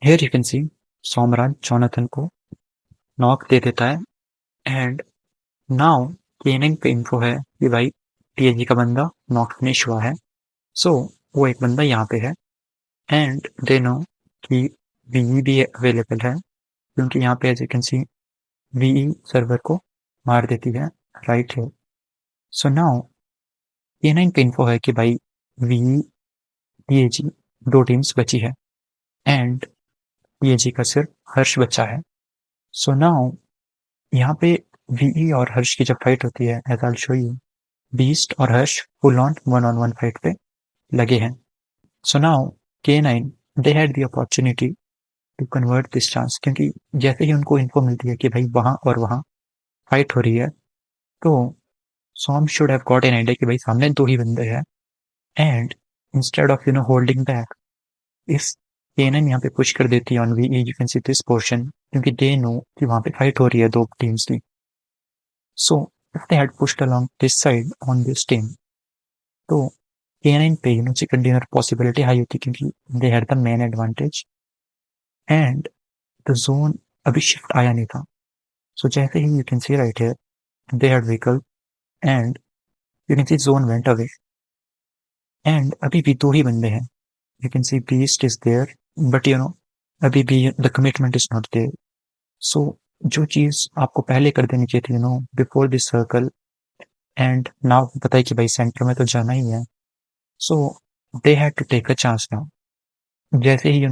Here you can see Somraj Jonathan को knock दे देता है एंड नाउ K9 पे इन्फो है कि भाई TAG का बंदा नॉक फिनिश हुआ है। सो वो एक बंदा यहाँ पे है एंड दे नो कि VE भी अवेलेबल है क्योंकि यहाँ पे as you can see VE server को मार देती है राइट है। सो नाउ K9 पे इन्फो है कि भाई VE TAG दो टीम्स बची है एंड TAG का सिर्फ हर्ष बचा है। सो नाउ यहाँ पे VE और हर्ष की जब फाइट होती है as I show you beast और Harsh full on one fight पे लगे हैं। So now K9 they had the opportunity to convert this chance क्योंकि जैसे ही उनको इन्फो मिलती है कि भाई वहां और वहां फाइट हो रही है तो सॉम should have got an idea कि भाई सामने दो ही बंदे हैं and instead of holding back इस K9 यहाँ पे पुश कर देती है on VE you can see this portion क्योंकि दे नो कि वहां पे फाइट हो रही है दो टीम्स की। So if they had pushed along this side on this team तो K9 पे चिकन डिनर पॉसिबिलिटी हाई होती क्योंकि they had the man advantage and the zone अभी शिफ्ट आया नहीं था। सो जैसे ही you can see right here they had vehicle and you can see zone went away and अभी भी दो ही बंदे हैं। You can see beast is there but अभी भी the commitment is not there. So जो चीज आपको पहले कर देनी चाहिए थी before this circle and now पता है कि भाई सेंटर में तो जाना ही है। So they had to take a chance now. जैसे ही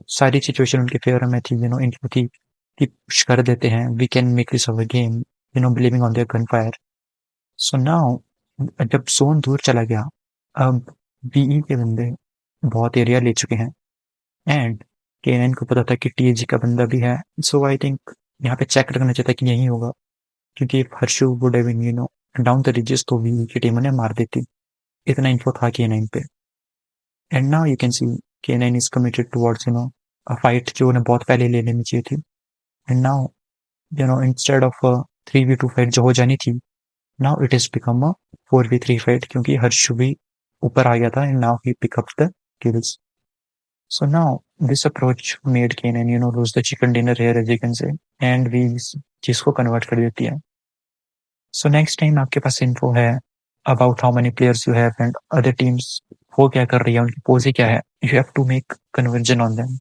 सारी सिचुएशन उनके फेवर में थी इनको थी कि पुश कर देते हैं we can make this our game believing on their gun fire. So now जब जोन दूर चला गया अब बीई के बंदे बहुत एरिया ले चुके हैं एंड K9 को पता था कि TAG का बंदा भी है। सो आई थिंक यहाँ पे चेक रखना चाहिए था कि यही होगा क्योंकि Harshu would have been down the ridges तो बीई की टीम ने मार देती। इतना इन्फो था K9 पे and now you can see K9 is committed towards a fight जो उन्हें बहुत पहले ले लेनी चाहिए थी and now instead of a 3v2 fight जो हो जानी थी now it is become a 4v3 fight क्योंकि हर्ष भी ऊपर आ गया था and now he pick up the kills. So now this approach made Kanan lose the chicken dinner here as you can say and we चीज को convert कर देती है। So next time आपके पास इन्फो है about how many players you have and other teams वो क्या कर रही है उनकी पोज ही क्या है you have to make conversion on them